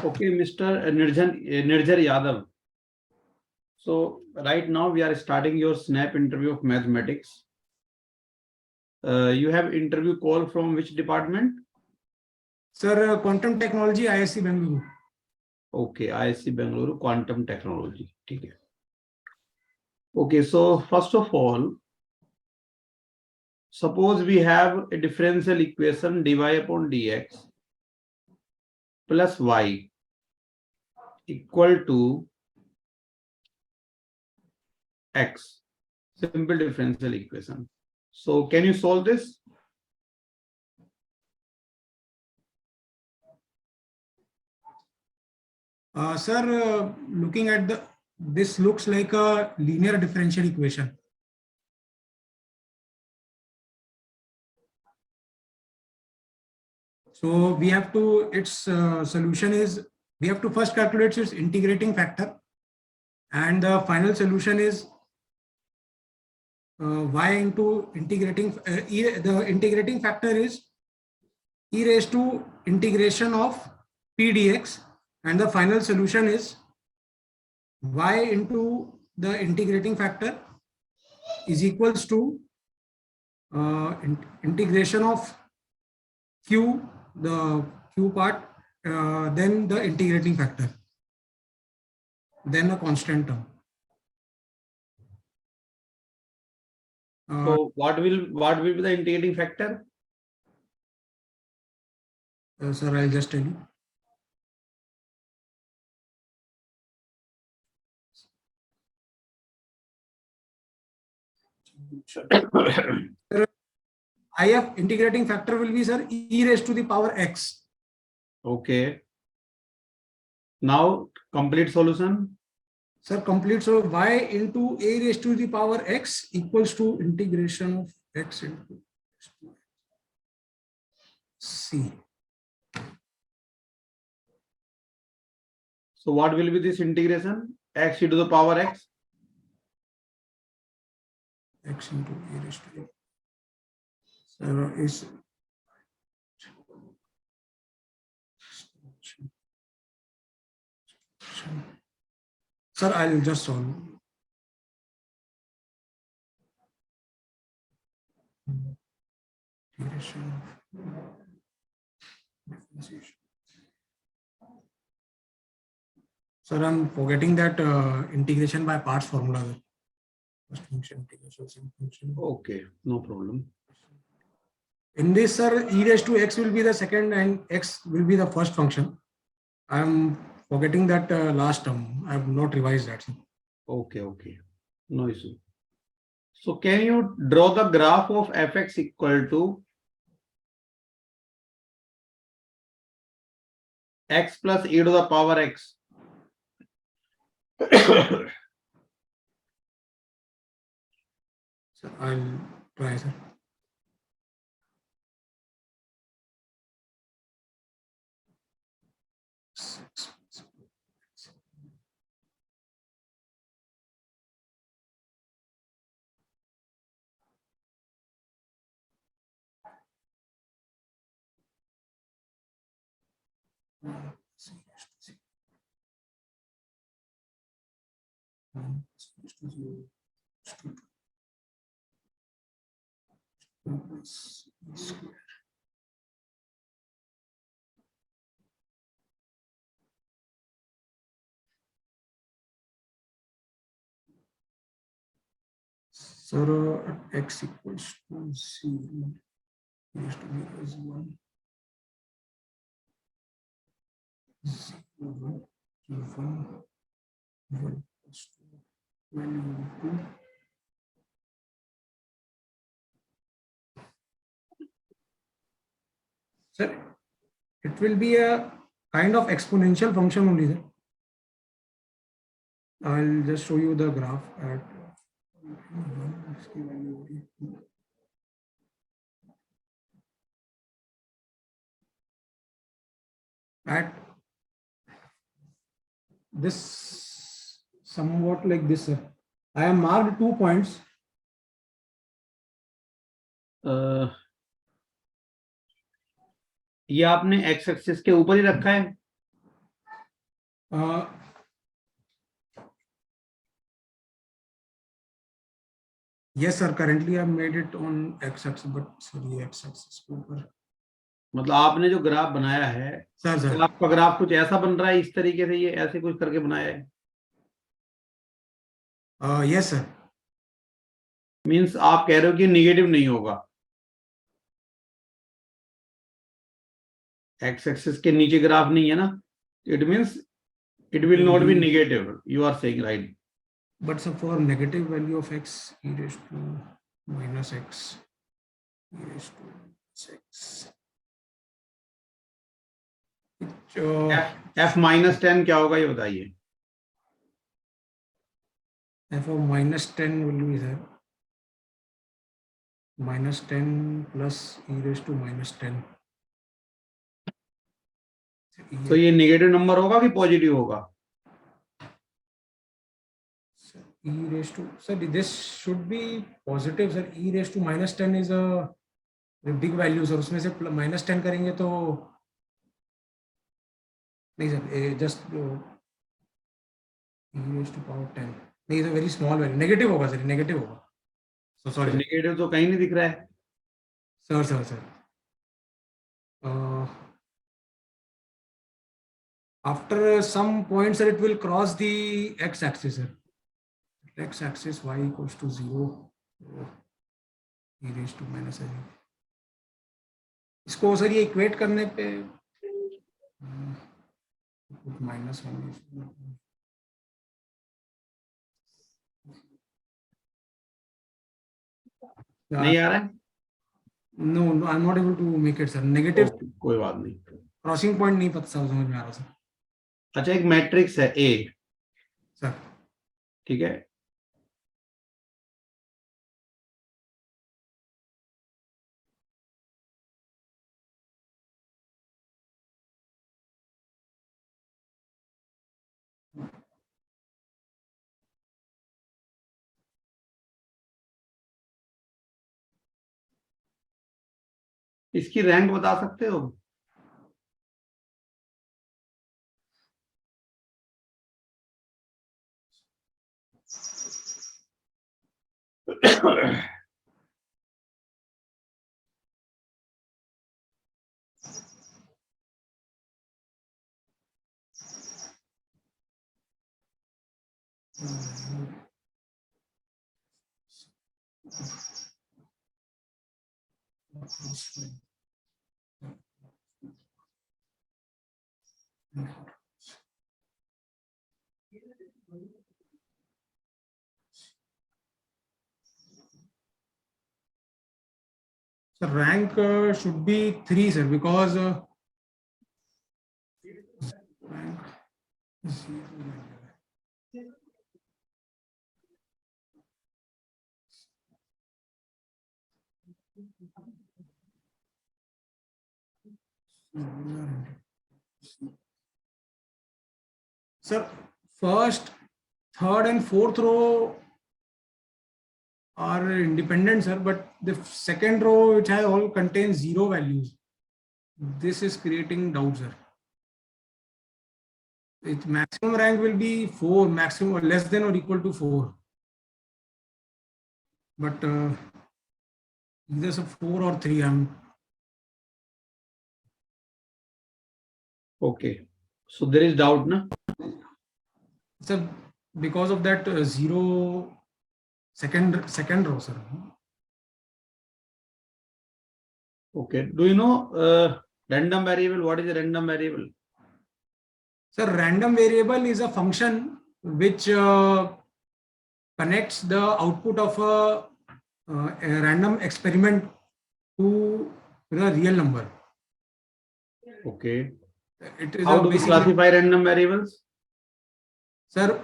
Okay, Mr. Nirjar Yadav. So right now we are starting your snap interview of mathematics. You have interview call from which department? Sir, quantum technology, IISc Bangalore. Okay, IISc Bangalore, quantum technology. Okay. Okay, so first of all, suppose we have a differential equation dy upon dx plus y equal to x. Simple differential equation. So can you solve this? Sir, looking at this looks like a linear differential equation. So we have to, its solution is, we have to first calculate its integrating factor, and the final solution is y into integrating, the integrating factor is e raised to integration of p dx, and the final solution is y into the integrating factor is equals to integration of q, the q part, then the integrating factor, then a constant term. So what will be the integrating factor? Sir, I'll just tell you. IF integrating factor will be, sir, e raised to the power x. Okay. Now complete solution. Sir, complete. So y into a raised to the power x equals to integration of x into c. So what will be this integration? X to the power x. X into a raised to the. Sir, is sir, I'll just solve. Sir, I'm forgetting that integration by parts formula. Okay, no problem. In this, sir, e raised to x will be the second and x will be the first function. I'm forgetting that last term. I have not revised that. Okay, okay. No issue. So can you draw the graph of fx equal to x plus e to the power x? So I'll try, sir. So x equals to c used to be as 1. 1 equals to 2. Sir, it will be a kind of exponential function only, sir. I'll just show you the graph at this somewhat like this, sir. I have marked 2 points. ये आपने x axis के ऊपर ही रखा है? Yes, sir. Currently, I made it on x-axis, but sorry, x-axis के ऊपर. मतलब आपने जो ग्राफ बनाया है, सर तो आपका ग्राफ कुछ ऐसा बन रहा है, इस तरीके से ये ऐसे कुछ करके बनाया है? Yes sir. मीन्स आप कह रहे हो कि निगेटिव नहीं होगा, एक्स एक्सिस के नीचे ग्राफ नहीं है ना, it means it will not be negative, you are saying right. But so for negative value of x e raised to minus x e raised to minus x. f -10 क्या होगा ये बताइए. f of -10 will be there. -10 plus e raised to -10. तो ये negative number होगा कि positive होगा? E raised to, sir, this should be positive, sir. E raised to -10 is a big value, sir. उसमें से -10 करेंगे तो नहीं sir, just e raised to power 10 नहीं, sir very small value, negative होगा सर, नेगेटिव होगा. So sorry, negative तो कहीं नहीं दिख रहा है. sir. After some point, sir, it will cross the x-axis, sir. X-axis y equals to 0. E raised to minus I. इसको सर ये इक्वेट करने पे -1 नहीं आ रहा है. No, I'm not able to make it, sir. Negative. कोई बात नहीं. क्रॉसिंग पॉइंट नहीं पता समझ में आ रहा सर. अच्छा, एक मैट्रिक्स है ए, सर ठीक है, इसकी रैंक बता सकते हो? So rank should be 3, sir, because rank is 0. Sir, first, third and fourth row are independent, sir, but the second row, which has all contains 0 values. This is creating doubt, sir. Its maximum rank will be 4, maximum or less than or equal to 4. But either 4 or 3. Okay, so there is doubt, na? Sir, because of that 0 second row, sir. Okay, do you know random variable? What is a random variable? Sir, random variable is a function which connects the output of a random experiment to the real number. Okay. It is How do we classify random variables? Sir,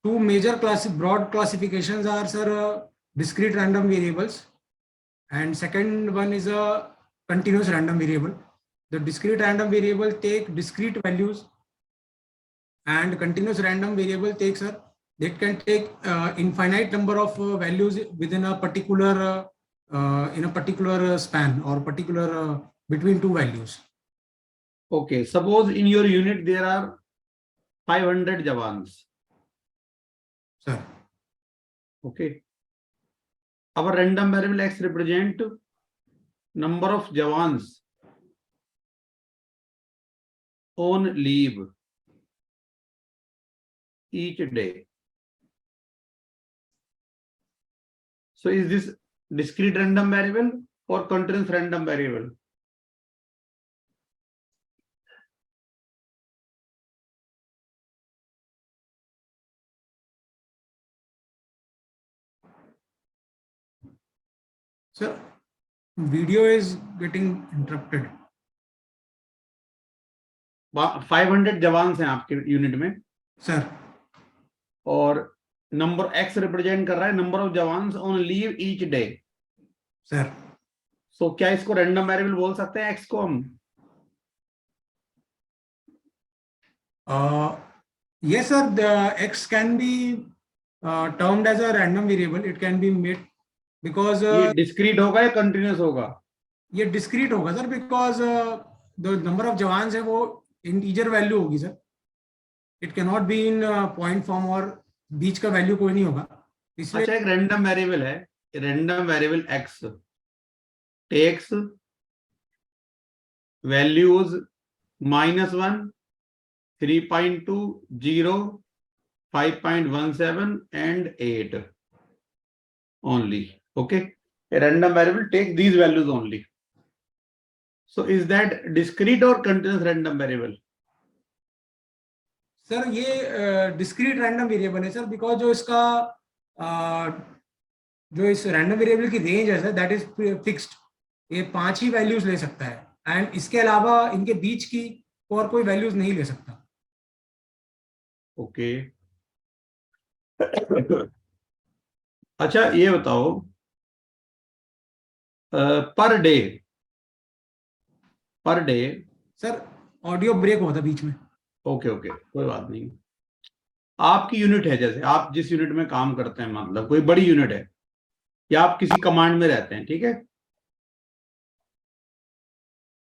two major broad classifications are, sir, discrete random variables, and second one is a continuous random variable. The discrete random variable take discrete values, and continuous random variable takes, sir, that can take infinite number of values within a particular in a particular span or particular between two values. Okay, suppose in your unit there are 500 jawans. Sir. Okay. Our random variable x represent number of jawans on leave each day. So is this discrete random variable or continuous random variable? Sir, video is getting interrupted. 500 jawans हैं आपके unit में sir, और number x represent कर रहा है number of jawans on leave each day. Sir, so क्या इसको random variable बोल सकते हैं एक्स को हम? yes sir, the x can be termed as a random variable. It can be made because ये डिस्क्रीट होगा या कंटिन्यूस होगा? ये डिस्क्रीट होगा sir, because the number of jawans है वो इंटीजर वैल्यू होगी sir. It can not be in point form और बीच का वैल्यू कोई नहीं होगा. इसलिए अच्छा, एक रैंडम वेरिएबल है, random variable X takes values -1, 3.2, 0, 5.17 and 8 only. Okay, a random variable take these values only. So is that discrete or continuous random variable? Sir ये डिस्क्रीट रैंडम वेरिएबल है सर, बिकॉज जो इसका जो इस random variable की range है sir, that is fixed. ये 5 ही values ले सकता है एंड इसके अलावा इनके बीच की और कोई वैल्यूज नहीं ले सकता. ओके. अच्छा ये बताओ, per day sir audio break हुआ था बीच में. ओके कोई बात नहीं. आपकी यूनिट है, जैसे आप जिस यूनिट में काम करते हैं, मतलब कोई बड़ी यूनिट है या आप किसी कमांड में रहते हैं, ठीक है,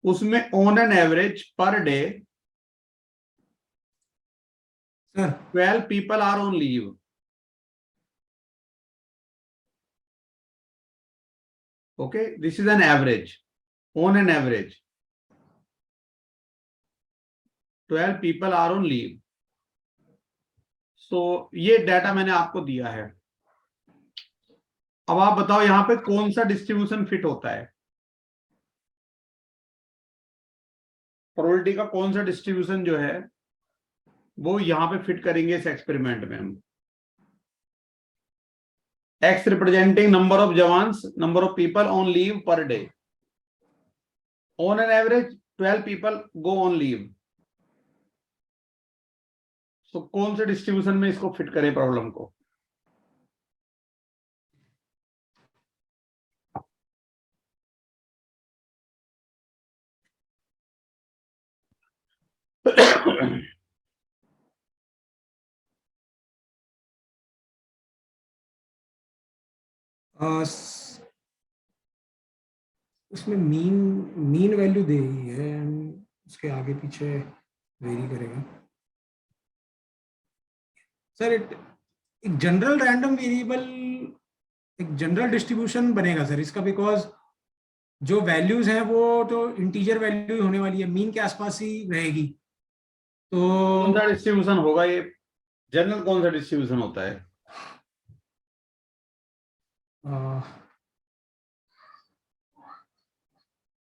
उसमें on an average per day sir 12 people are on leave. Okay, this is an average. On an average 12 people are on leave. So ये डाटा मैंने आपको दिया है. अब आप बताओ यहां पे कौन सा डिस्ट्रीब्यूशन फिट होता है, प्रोबेबिलिटी का कौन सा डिस्ट्रीब्यूशन जो है वो यहां पे फिट करेंगे इस एक्सपेरिमेंट में हम. X representing number of jawans, number of people on leave per day. On an average 12 people go on leave. So कौन से डिस्ट्रीब्यूशन में इसको फिट करें प्रॉब्लम को? उसमें मीन वैल्यू दे रही है, उसके आगे पीछे वेरी करेगा सर. एक जनरल रैंडम वेरिएबल, एक जनरल डिस्ट्रीब्यूशन बनेगा सर इसका, बिकॉज जो वैल्यूज हैं वो तो इंटीजर वैल्यू होने वाली है, मीन के आसपास ही रहेगी. तो कौन सा डिस्ट्रीब्यूशन होगा ये? जनरल कौन सा डिस्ट्रीब्यूशन होता है?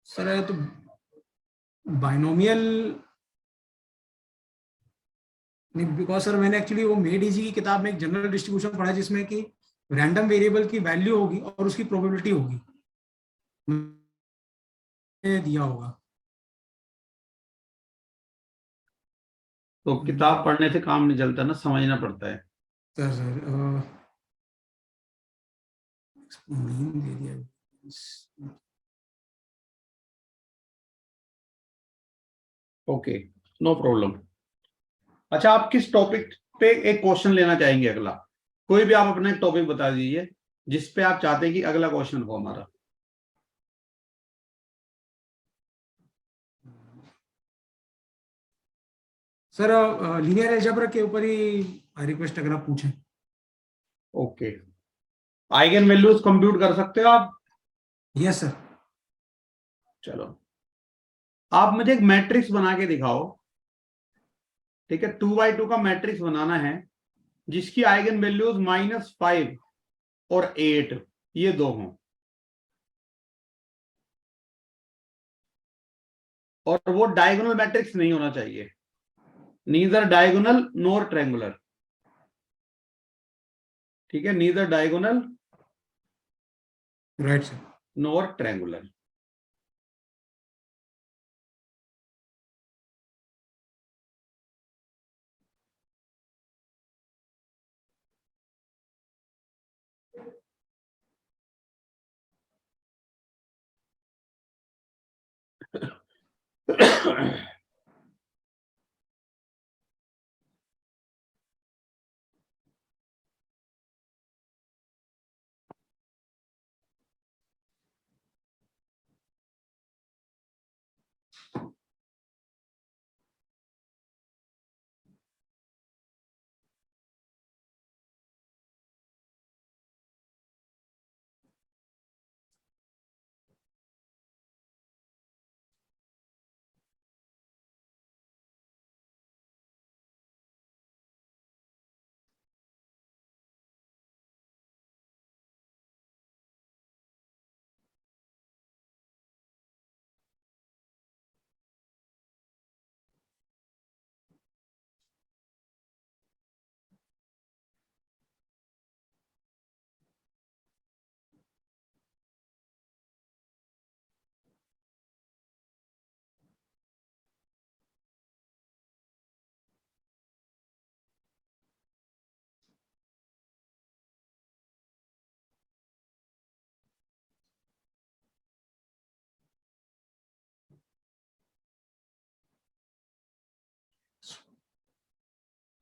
सर तो बाइनोमियल नहीं, बिकॉज सर मैंने एक्चुअली वो मेड इजी की किताब में एक जनरल डिस्ट्रीब्यूशन पढ़ा जिसमें कि रैंडम वेरिएबल की वैल्यू होगी और उसकी प्रोबेबिलिटी होगी, दिया होगा. तो किताब पढ़ने से काम नहीं चलता ना, समझना पड़ता है. सर मीन दे दिया. Okay, no problem. अच्छा, आप किस टॉपिक पे एक क्वेश्चन लेना चाहेंगे अगला? कोई भी आप अपना एक टॉपिक बता दीजिए जिस पे आप चाहते हैं कि अगला क्वेश्चन हो हमारा. सर लीनियर अलजेब्रा के ऊपर ही रिक्वेस्ट अगर आप पूछें। ओके, आइगन वैल्यूज कंप्यूट कर सकते हो आप? Yes sir. चलो, आप मुझे एक मैट्रिक्स बना के दिखाओ, ठीक है? 2x2 का मैट्रिक्स बनाना है जिसकी आइगन वैल्यूज -5 और 8 ये दो हों, और वो डायगोनल मैट्रिक्स नहीं होना चाहिए, नीदर डायगोनल नॉर ट्रायंगुलर, ठीक है? Neither diagonal right sir. Nor triangular.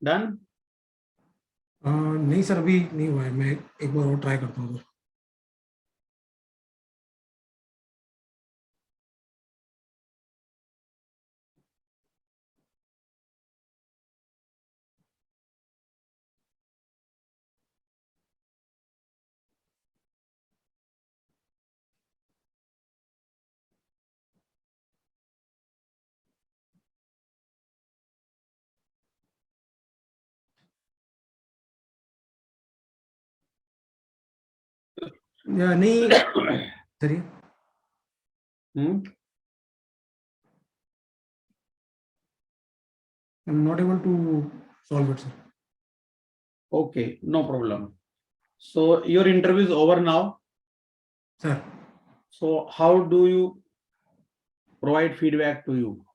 Done? नहीं सर अभी नहीं हुआ है, मैं एक बार और ट्राई करता हूँ सर। नहीं सर ये I'm not able to solve it, sir. Okay, no problem. So your interview is over now. Sir. So how do you provide feedback to you?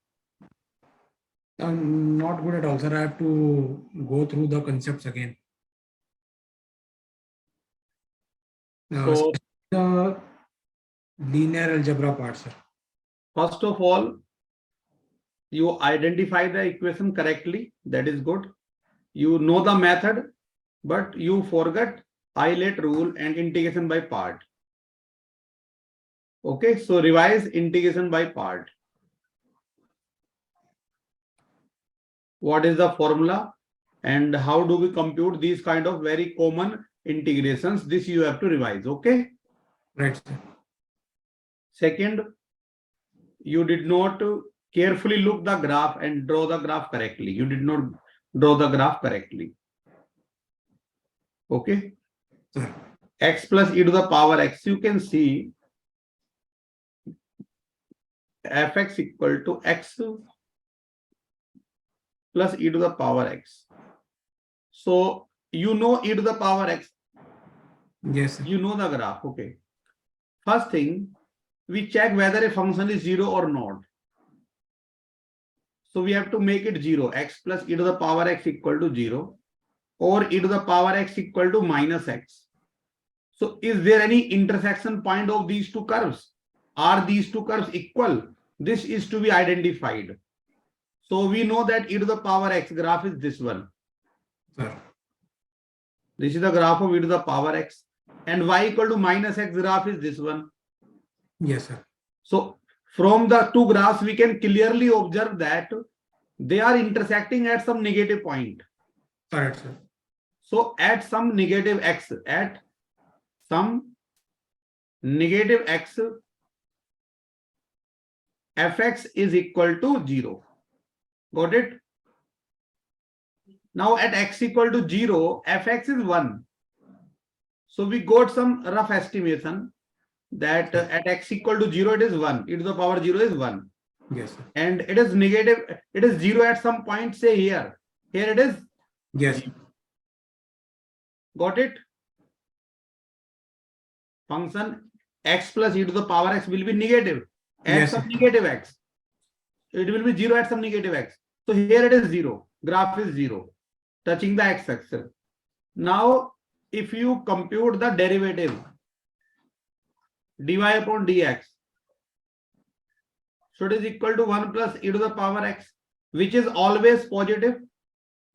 I'm not good at all, sir. I have to go through the concepts again. So the linear algebra part, sir. first of all, you identify the equation correctly. That is good. You know the method, but you forget eyelet rule and integration by part. Okay, so revise integration by part. What is the formula and how do we compute these kind of very common integrations? This you have to revise. Okay. Right, sir. Second, you did not carefully look the graph and draw the graph correctly. You did not draw the graph correctly. Okay. Sir. X plus e to the power x, you can see fx equal to x plus e to the power x. So you know e to the power x. Yes, sir. You know the graph. Okay. First thing, we check whether a function is 0 or not. So we have to make it 0. X plus e to the power x equal to 0 or e to the power x equal to minus x. So is there any intersection point of these two curves? Are these two curves equal? This is to be identified. So we know that e to the power x graph is this one. Sir. This is the graph of e to the power x, and y equal to minus x graph is this one. Yes, sir. So from the two graphs, we can clearly observe that they are intersecting at some negative point. Correct, sir. So at some negative x, fx is equal to 0. Got it? Now at x equal to 0, fx is 1. So we got some rough estimation that at x equal to 0, it is 1. E to the power 0 is 1. Yes, sir. And it is negative, it is 0 at some point, say here. Here it is. Yes. Got it? Function x plus e to the power x will be negative at Yes, some sir. negative x. It will be 0 at some negative x. So here it is 0. Graph is 0, touching the x-axis. Now, if you compute the derivative, dy upon dx, so it is equal to 1 plus e to the power x, which is always positive.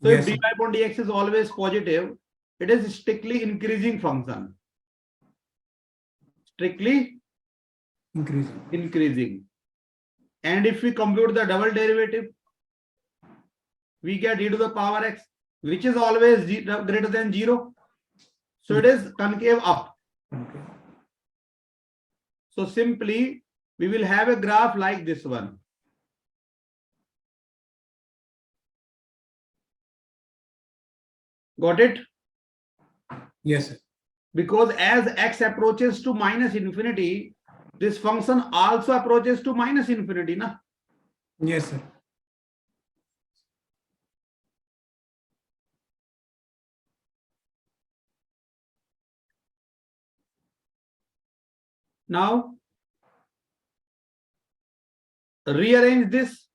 So Yes, if dy sir. upon dx is always positive, it is strictly increasing function. Strictly increasing. And if we compute the double derivative, we get e to the power x, which is always greater than 0. So it is concave up. Okay. So simply, we will have a graph like this one. Got it? Yes, sir. Because as x approaches to minus infinity, this function also approaches to minus infinity, na? Yes, sir. Now, rearrange this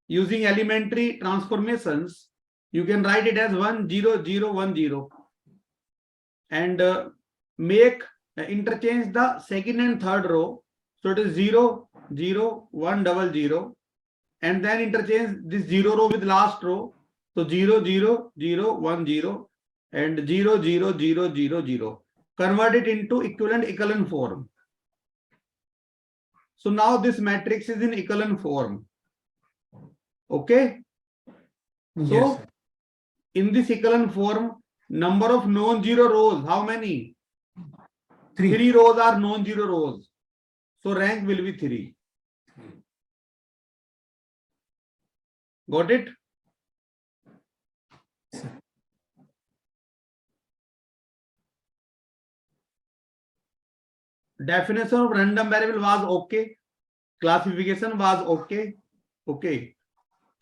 using elementary transformations. You can write it as 1 0 0 1 0 and make interchange the second and third row. So it is 0 0 1 0 0 and then interchange this 0 row with last row. So 0 0 0 1 0 and 0 0 0 0 0. Convert it into equivalent echelon form. So now this matrix is in echelon form. Okay. Yes, So sir. in this echelon form, number of non-zero rows, how many? 3 rows are non-zero rows. So rank will be 3. Got it? Definition of random variable was okay. Classification was okay. Okay.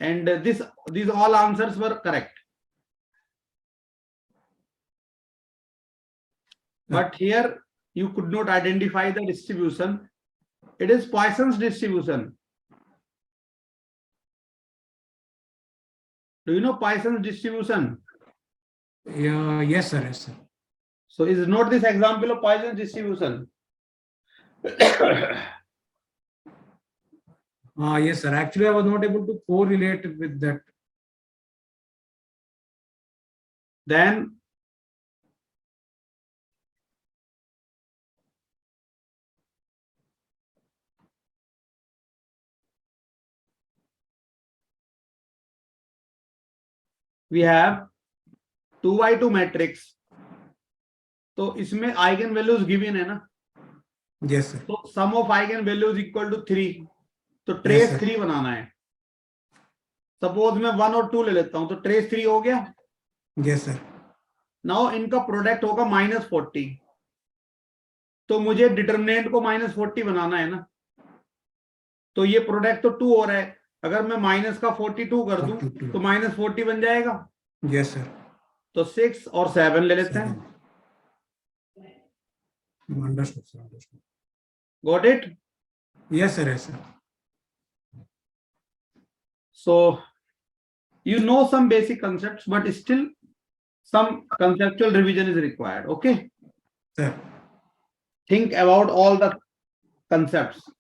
And these all answers were correct. But here you could not identify the distribution. It is Poisson's distribution. Do you know Poisson's distribution? Yeah, yes, sir. Yes, sir. So is not this example of Poisson's distribution? Yes, sir. Actually, I was not able to correlate with that. Then we have 2 by 2 matrix. तो इसमें eigen values given है ना? Yes, sir. तो sum of eigenvalues equal to 3. तो trace 3 बनाना है. Suppose मैं 1 और 2 ले लेता हूं तो ट्रेस 3 हो गया. Yes, sir. नाउ इनका प्रोडक्ट होगा -40. तो मुझे डिटरमिनेंट को -40 बनाना है ना. तो ये प्रोडक्ट तो 2 हो रहा है. अगर मैं माइनस का 42 कर दूं तो -40 बन जाएगा. Yes, sir. तो 6 और 7 ले लेते हैं. Understood, sir. Understood. Got it? Yes, sir. Yes, sir. So you know some basic concepts, but still some conceptual revision is required. Okay. Sir. Think about all the concepts.